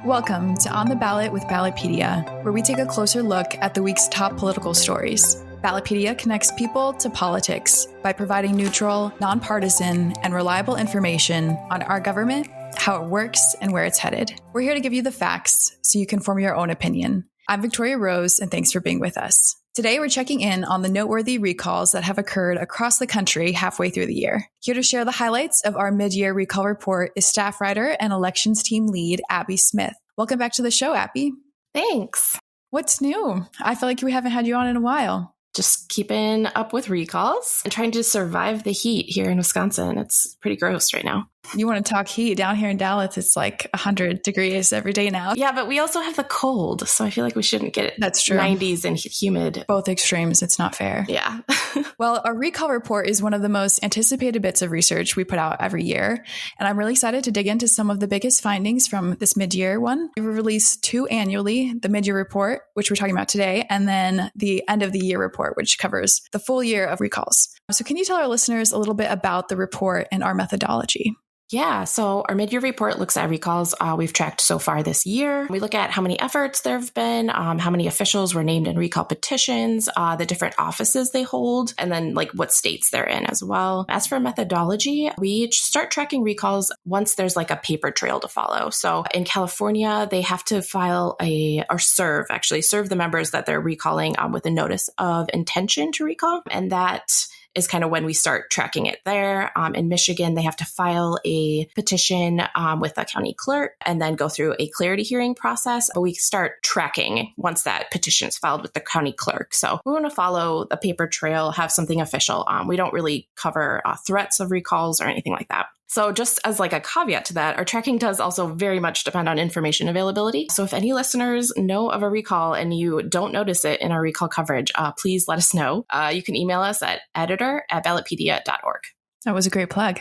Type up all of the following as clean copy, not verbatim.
Welcome to On the Ballot with Ballotpedia, where we take a closer look at the week's top political stories. Ballotpedia connects people to politics by providing neutral, nonpartisan, and reliable information on our government, how it works, and where it's headed. We're here to give you the facts so you can form your own opinion. I'm Victoria Rose, and thanks for being with us. Today, we're checking in on the noteworthy recalls that have occurred across the country halfway through the year. Here to share the highlights of our mid-year recall report is staff writer and elections team lead, Abby Smith. Welcome back to the show, Abby. Thanks. What's new? I feel like we haven't had you on in a while. Just keeping up with recalls and trying to survive the heat here in Wisconsin. It's pretty gross right now. You want to talk heat? Down here in Dallas, it's like 100 degrees every day now. Yeah, but we also have the cold, so I feel like we shouldn't get That's true. 90s and humid. Both extremes. It's not fair. Yeah. Well, our recall report is one of the most anticipated bits of research we put out every year, and I'm really excited to dig into some of the biggest findings from this mid-year one. We release two annually, the mid-year report, which we're talking about today, and then the end of the year report, which covers the full year of recalls. So can you tell our listeners a little bit about the report and our methodology? Yeah, so our mid-year report looks at recalls we've tracked so far this year. We look at how many efforts there have been, how many officials were named in recall petitions, the different offices they hold, and then like what states they're in as well. As for methodology, we start tracking recalls once there's like a paper trail to follow. So in California, they have to serve the members that they're recalling with a notice of intention to recall. And that is kind of when we start tracking it there. In Michigan, they have to file a petition with the county clerk and then go through a clarity hearing process. But we start tracking once that petition is filed with the county clerk. So we want to follow the paper trail, have something official. We don't really cover threats of recalls or anything like that. So just as like a caveat to that, our tracking does also very much depend on information availability. So if any listeners know of a recall and you don't notice it in our recall coverage, please let us know. You can email us at editor@ballotpedia.org. That was a great plug.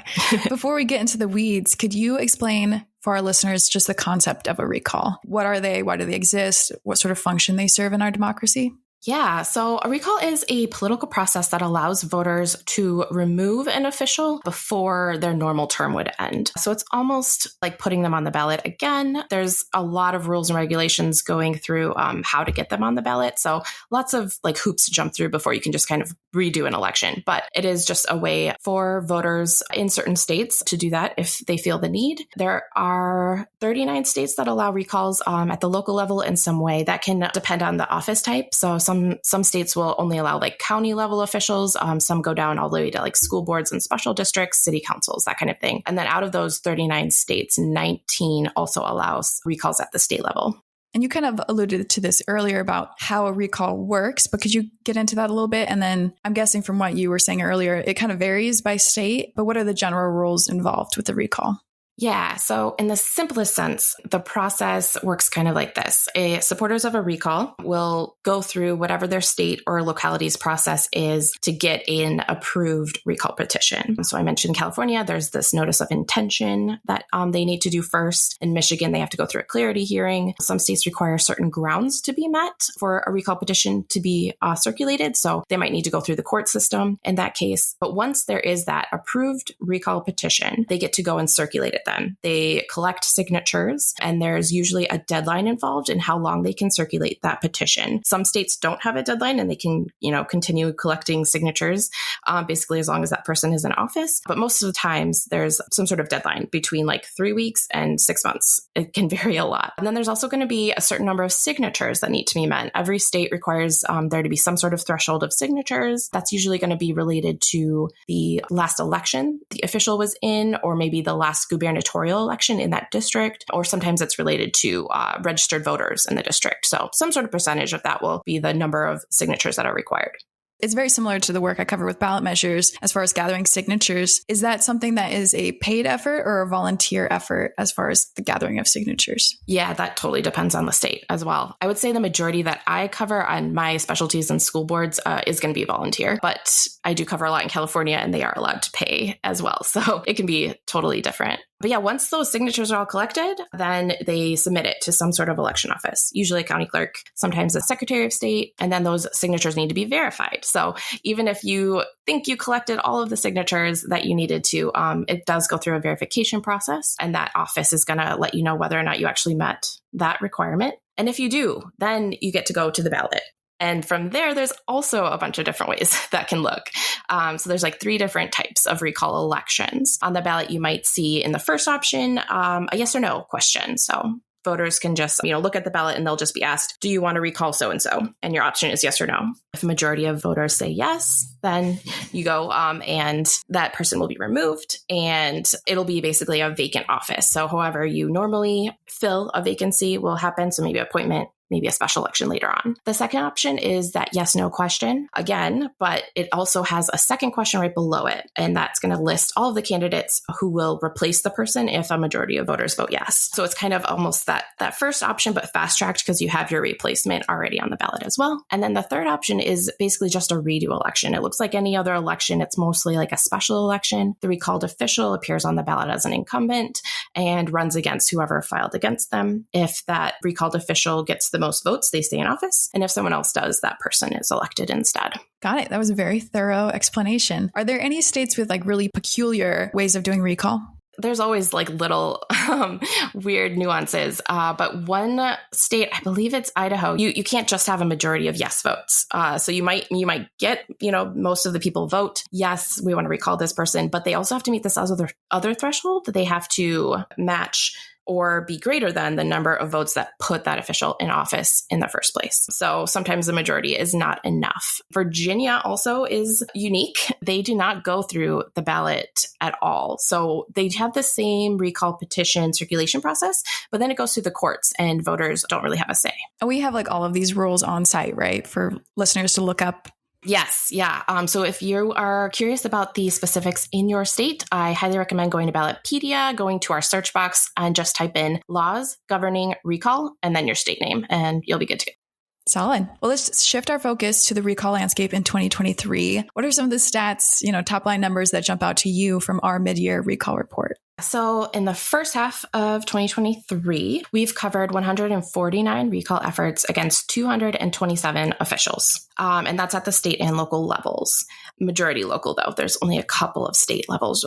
Before we get into the weeds, could you explain for our listeners just the concept of a recall? What are they? Why do they exist? What sort of function they serve in our democracy? Yeah, so a recall is a political process that allows voters to remove an official before their normal term would end. So it's almost like putting them on the ballot again. There's a lot of rules and regulations going through how to get them on the ballot. So lots of like hoops to jump through before you can just kind of redo an election. But it is just a way for voters in certain states to do that if they feel the need. There are 39 states that allow recalls at the local level in some way. That can depend on the office type. So some states will only allow like county level officials. Some go down all the way to like school boards and special districts, city councils, that kind of thing. And then out of those 39 states, 19 also allows recalls at the state level. And you kind of alluded to this earlier about how a recall works, but could you get into that a little bit? And then I'm guessing from what you were saying earlier, it kind of varies by state, but what are the general rules involved with the recall? Yeah. So in the simplest sense, the process works kind of like this. Supporters of a recall will go through whatever their state or locality's process is to get an approved recall petition. So I mentioned California, there's this notice of intention that they need to do first. In Michigan, they have to go through a clarity hearing. Some states require certain grounds to be met for a recall petition to be circulated. So they might need to go through the court system in that case. But once there is that approved recall petition, they get to go and circulate it then. They collect signatures, and there's usually a deadline involved in how long they can circulate that petition. Some states don't have a deadline and they can, continue collecting signatures, basically as long as that person is in office. But most of the times there's some sort of deadline between like 3 weeks and 6 months. It can vary a lot. And then there's also going to be a certain number of signatures that need to be met. Every state requires there to be some sort of threshold of signatures. That's usually going to be related to the last election the official was in, or maybe the last gubernatorial election in that district, or sometimes it's related to registered voters in the district. So some sort of percentage of that will be the number of signatures that are required. It's very similar to the work I cover with ballot measures as far as gathering signatures. Is that something that is a paid effort or a volunteer effort as far as the gathering of signatures? Yeah, that totally depends on the state as well. I would say the majority that I cover on my specialties in school boards is going to be volunteer, but I do cover a lot in California and they are allowed to pay as well. So it can be totally different. But yeah, once those signatures are all collected, then they submit it to some sort of election office, usually a county clerk, sometimes a secretary of state, and then those signatures need to be verified. So even if you think you collected all of the signatures that you needed to, it does go through a verification process, and that office is going to let you know whether or not you actually met that requirement. And if you do, then you get to go to the ballot. And from there, there's also a bunch of different ways that can look. So there's like 3 different types of recall elections. On the ballot, you might see in the first option, a yes or no question. So voters can just, look at the ballot and they'll just be asked, do you want to recall so-and-so? And your option is yes or no. If a majority of voters say yes, then you go and that person will be removed and it'll be basically a vacant office. So however you normally fill a vacancy will happen. So maybe appointment, maybe a special election later on. The second option is that yes/no question again, but it also has a second question right below it. And that's going to list all of the candidates who will replace the person if a majority of voters vote yes. So it's kind of almost that first option, but fast tracked because you have your replacement already on the ballot as well. And then the third option is basically just a redo election. It looks like any other election. It's mostly like a special election. The recalled official appears on the ballot as an incumbent and runs against whoever filed against them. If that recalled official gets the most votes, they stay in office. And if someone else does, that person is elected instead. Got it. That was a very thorough explanation. Are there any states with like really peculiar ways of doing recall? There's always like little weird nuances. But one state, I believe it's Idaho, you can't just have a majority of yes votes. So you might get, most of the people vote, yes, we want to recall this person, but they also have to meet this other threshold that they have to match or be greater than the number of votes that put that official in office in the first place. So sometimes the majority is not enough. Virginia also is unique. They do not go through the ballot at all. So they have the same recall petition circulation process, but then it goes through the courts and voters don't really have a say. And we have like all of these rules on site, right? For listeners to look up. Yes. Yeah. So if you are curious about the specifics in your state, I highly recommend going to Ballotpedia, going to our search box and just type in laws governing recall and then your state name and you'll be good to go. Solid. Well, let's shift our focus to the recall landscape in 2023. What are some of the stats, top line numbers that jump out to you from our mid-year recall report? So in the first half of 2023, we've covered 149 recall efforts against 227 officials. And that's at the state and local levels. Majority local, though. There's only a couple of state levels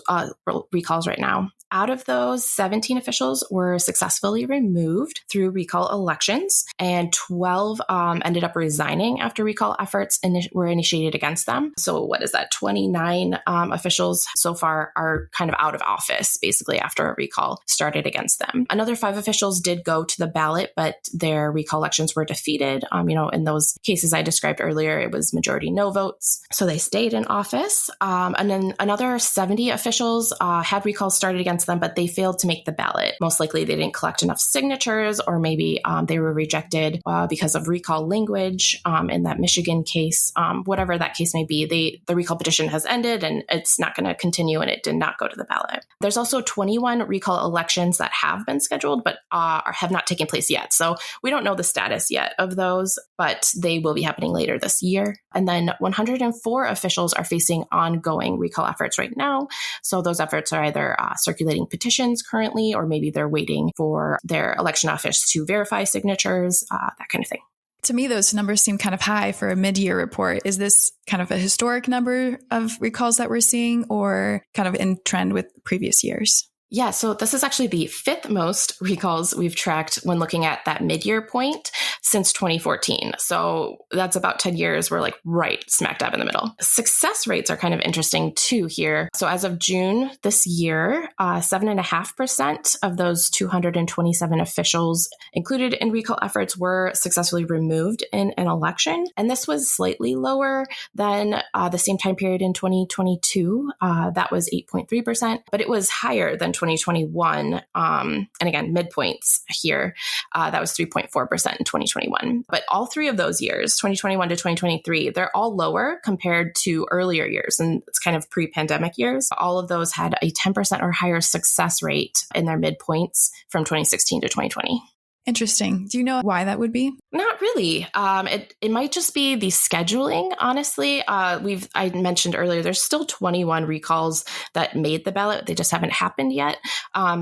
recalls right now. Out of those, 17 officials were successfully removed through recall elections, and 12 ended up resigning after recall efforts were initiated against them. So what is that? 29 officials so far are kind of out of office, basically, after a recall started against them. Another 5 officials did go to the ballot, but their recall elections were defeated. In those cases I described earlier, it was majority no votes. So they stayed in office. And then another 70 officials had recalls started against them, but they failed to make the ballot. Most likely they didn't collect enough signatures, or maybe they were rejected because of recall language in that Michigan case. Whatever that case may be, the recall petition has ended and it's not going to continue, and it did not go to the ballot. There's also 21 recall elections that have been scheduled, but have not taken place yet. So we don't know the status yet of those, but they will be happening later this year. And then 104 officials are facing ongoing recall efforts right now. So those efforts are either circulating petitions currently, or maybe they're waiting for their election office to verify signatures, that kind of thing. To me, those numbers seem kind of high for a mid-year report. Is this kind of a historic number of recalls that we're seeing, or kind of in trend with previous years? Yeah, so this is actually the 5th most recalls we've tracked when looking at that mid-year point since 2014. So that's about 10 years. We're like right smack dab in the middle. Success rates are kind of interesting too here. So as of June this year, 7.5% of those 227 officials included in recall efforts were successfully removed in an election. And this was slightly lower than the same time period in 2022. That was 8.3%, but it was higher than 2021. And again, midpoints here, that was 3.4% in 2021. But all 3 of those years, 2021 to 2023, they're all lower compared to earlier years. And it's kind of pre-pandemic years. All of those had a 10% or higher success rate in their midpoints from 2016 to 2020. Interesting. Do you know why that would be? Not really. It might just be the scheduling, honestly. I mentioned earlier, there's still 21 recalls that made the ballot. They just haven't happened yet.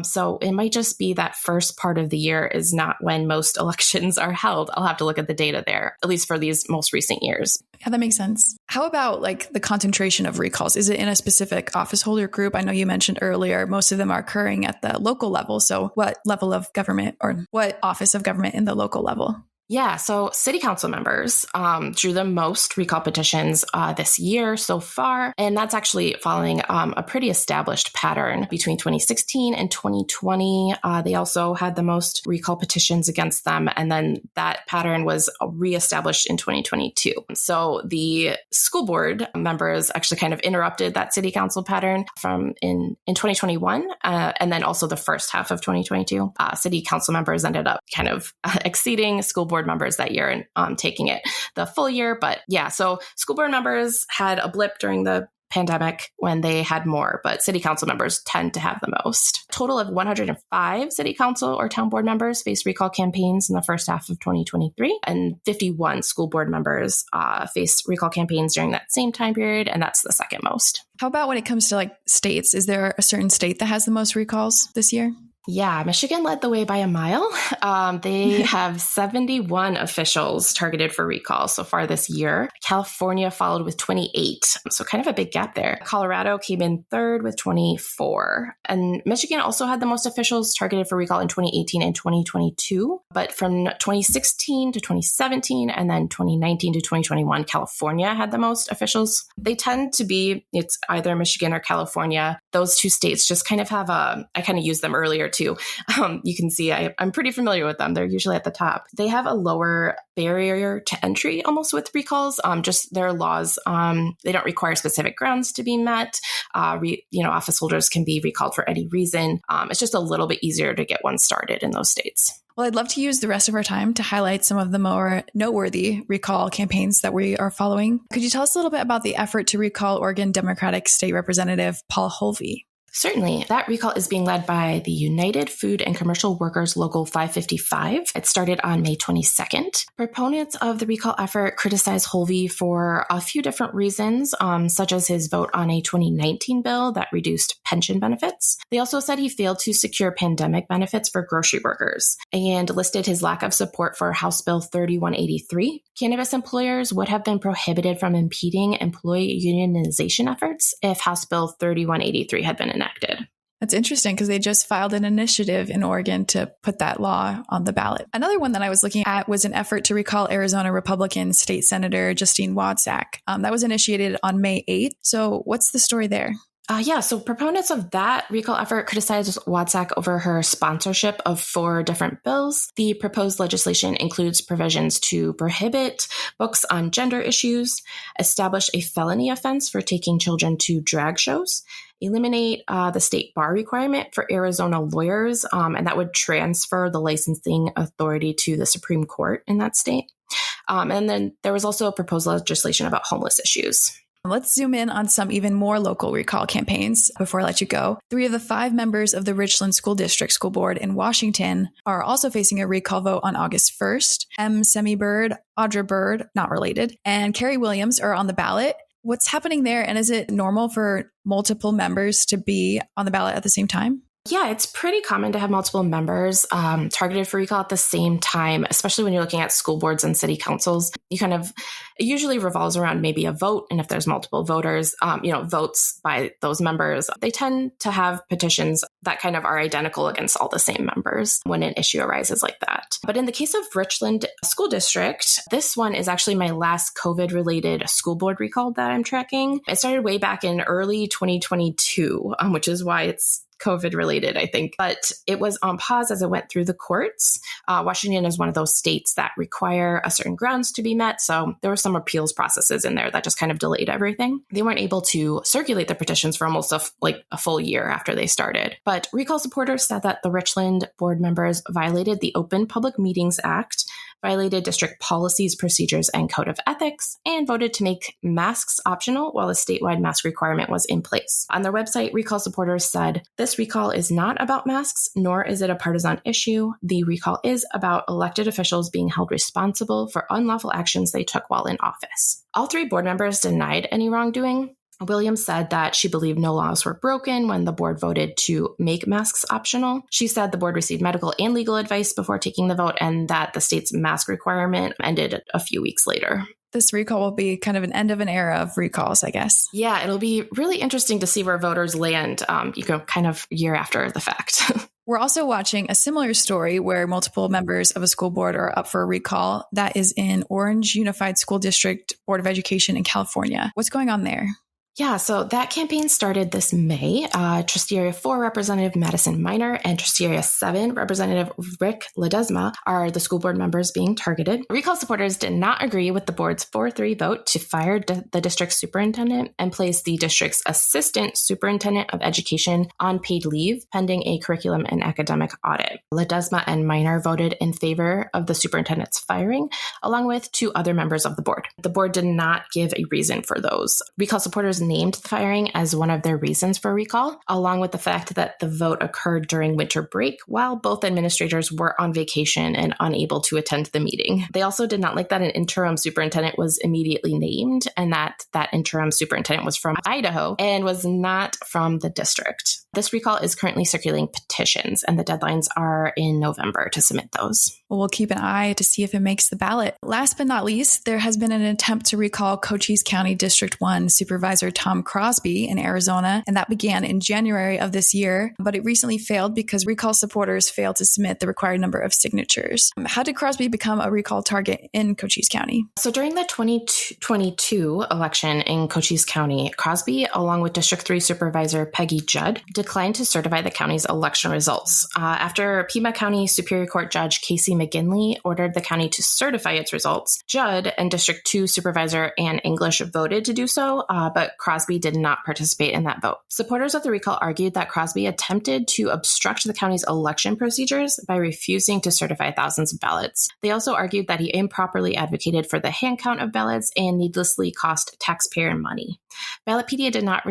So it might just be that first part of the year is not when most elections are held. I'll have to look at the data there, at least for these most recent years. Yeah, that makes sense. How about like the concentration of recalls? Is it in a specific office holder group? I know you mentioned earlier, most of them are occurring at the local level. So what level of government or what office of government in the local level? Yeah, so city council members drew the most recall petitions this year so far, and that's actually following a pretty established pattern between 2016 and 2020. They also had the most recall petitions against them, and then that pattern was reestablished in 2022. So the school board members actually kind of interrupted that city council pattern from in 2021, and then also the first half of 2022. City council members ended up kind of exceeding school board members that year and taking it the full year. But yeah, so school board members had a blip during the pandemic when they had more, but city council members tend to have the most. Total of 105 city council or town board members faced recall campaigns in the first half of 2023, and 51 school board members faced recall campaigns during that same time period, and that's the second most. How about when it comes to like states? Is there a certain state that has the most recalls this year? Yeah, Michigan led the way by a mile. They have 71 officials targeted for recall so far this year. California followed with 28, so kind of a big gap there. Colorado came in third with 24. And Michigan also had the most officials targeted for recall in 2018 and 2022. But from 2016 to 2017 and then 2019 to 2021, California had the most officials. They tend to be, it's either Michigan or California. Those two states just kind of have I kind of used them earlier too. You can see I'm pretty familiar with them. They're usually at the top. They have a lower barrier to entry almost with recalls. Just their laws, they don't require specific grounds to be met. Office holders can be recalled for any reason. It's just a little bit easier to get one started in those states. Well, I'd love to use the rest of our time to highlight some of the more noteworthy recall campaigns that we are following. Could you tell us a little bit about the effort to recall Oregon Democratic State Representative Paul Holvey? Certainly. That recall is being led by the United Food and Commercial Workers Local 555. It started on May 22nd. Proponents of the recall effort criticize Holvey for a few different reasons, such as his vote on a 2019 bill that reduced pension benefits. They also said he failed to secure pandemic benefits for grocery workers and listed his lack of support for House Bill 3183. Cannabis employers would have been prohibited from impeding employee unionization efforts if House Bill 3183 had been enacted. That's interesting because they just filed an initiative in Oregon to put that law on the ballot. Another one that I was looking at was an effort to recall Arizona Republican State Senator Justine Wadzak. That was initiated on May 8th. So what's the story there? So proponents of that recall effort criticized Wadzak over her sponsorship of 4 different bills. The proposed legislation includes provisions to prohibit books on gender issues, establish a felony offense for taking children to drag shows, eliminate the state bar requirement for Arizona lawyers, and that would transfer the licensing authority to the Supreme Court in that state. And then there was also a proposed legislation about homeless issues. Let's zoom in on some even more local recall campaigns before I let you go. 3 of the 5 members of the Richland School District School Board in Washington are also facing a recall vote on August 1st. M. Semi Bird, Audra Bird, not related, and Carrie Williams are on the ballot. What's happening there? And is it normal for multiple members to be on the ballot at the same time? Yeah, it's pretty common to have multiple members targeted for recall at the same time, especially when you're looking at school boards and city councils. It usually revolves around maybe a vote. And if there's multiple voters, votes by those members, they tend to have petitions that kind of are identical against all the same members when an issue arises like that. But in the case of Richland School District, this one is actually my last COVID-related school board recall that I'm tracking. It started way back in early 2022, which is why it's COVID related, I think, but it was on pause as it went through the courts. Washington is one of those states that require a certain grounds to be met. So there were some appeals processes in there that just kind of delayed everything. They weren't able to circulate the petitions for almost a full year after they started. But recall supporters said that the Richland board members violated the Open Public Meetings Act violated district policies, procedures, and code of ethics, and voted to make masks optional while a statewide mask requirement was in place. On their website, recall supporters said, "This recall is not about masks, nor is it a partisan issue. The recall is about elected officials being held responsible for unlawful actions they took while in office." All three board members denied any wrongdoing. Williams said that she believed no laws were broken when the board voted to make masks optional. She said the board received medical and legal advice before taking the vote and that the state's mask requirement ended a few weeks later. This recall will be kind of an end of an era of recalls, I guess. Yeah, it'll be really interesting to see where voters land, kind of year after the fact. We're also watching a similar story where multiple members of a school board are up for a recall. That is in Orange Unified School District Board of Education in California. What's going on there? Yeah, so that campaign started this May. Trustee Area 4 Representative Madison Minor and Trustee Area 7 Representative Rick Ledesma are the school board members being targeted. Recall supporters did not agree with the board's 4-3 vote to fire the district's superintendent and place the district's assistant superintendent of education on paid leave pending a curriculum and academic audit. Ledesma and Minor voted in favor of the superintendent's firing, along with 2 other members of the board. The board did not give a reason for those. Recall supporters named the firing as one of their reasons for recall, along with the fact that the vote occurred during winter break while both administrators were on vacation and unable to attend the meeting. They also did not like that an interim superintendent was immediately named and that interim superintendent was from Idaho and was not from the district. This recall is currently circulating petitions, and the deadlines are in November to submit those. Well, we'll keep an eye to see if it makes the ballot. Last but not least, there has been an attempt to recall Cochise County District 1 Supervisor Tom Crosby in Arizona, and that began in January of this year, but it recently failed because recall supporters failed to submit the required number of signatures. How did Crosby become a recall target in Cochise County? So during the 2022 election in Cochise County, Crosby, along with District 3 Supervisor Peggy Judd, declined to certify the county's election results. After Pima County Superior Court Judge Casey McGinley ordered the county to certify its results, Judd and District 2 Supervisor Ann English voted to do so, but Crosby did not participate in that vote. Supporters of the recall argued that Crosby attempted to obstruct the county's election procedures by refusing to certify thousands of ballots. They also argued that he improperly advocated for the hand count of ballots and needlessly cost taxpayer money. Ballotpedia did not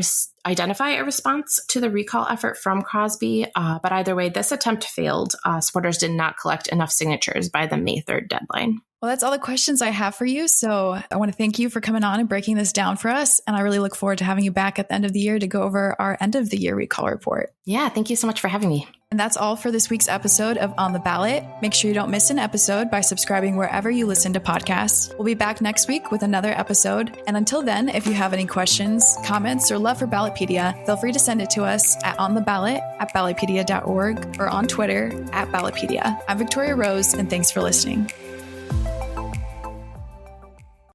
identify a response to the recall effort from Crosby, but either way, this attempt failed. Supporters did not collect enough signatures by the May 3rd deadline. Well, that's all the questions I have for you. So I want to thank you for coming on and breaking this down for us. And I really look forward to having you back at the end of the year to go over our end of the year recall report. Yeah, thank you so much for having me. And that's all for this week's episode of On the Ballot. Make sure you don't miss an episode by subscribing wherever you listen to podcasts. We'll be back next week with another episode. And until then, if you have any questions, comments, or love for Ballotpedia, feel free to send it to us at ontheballot@ballotpedia.org or on Twitter @Ballotpedia. I'm Victoria Rose, and thanks for listening.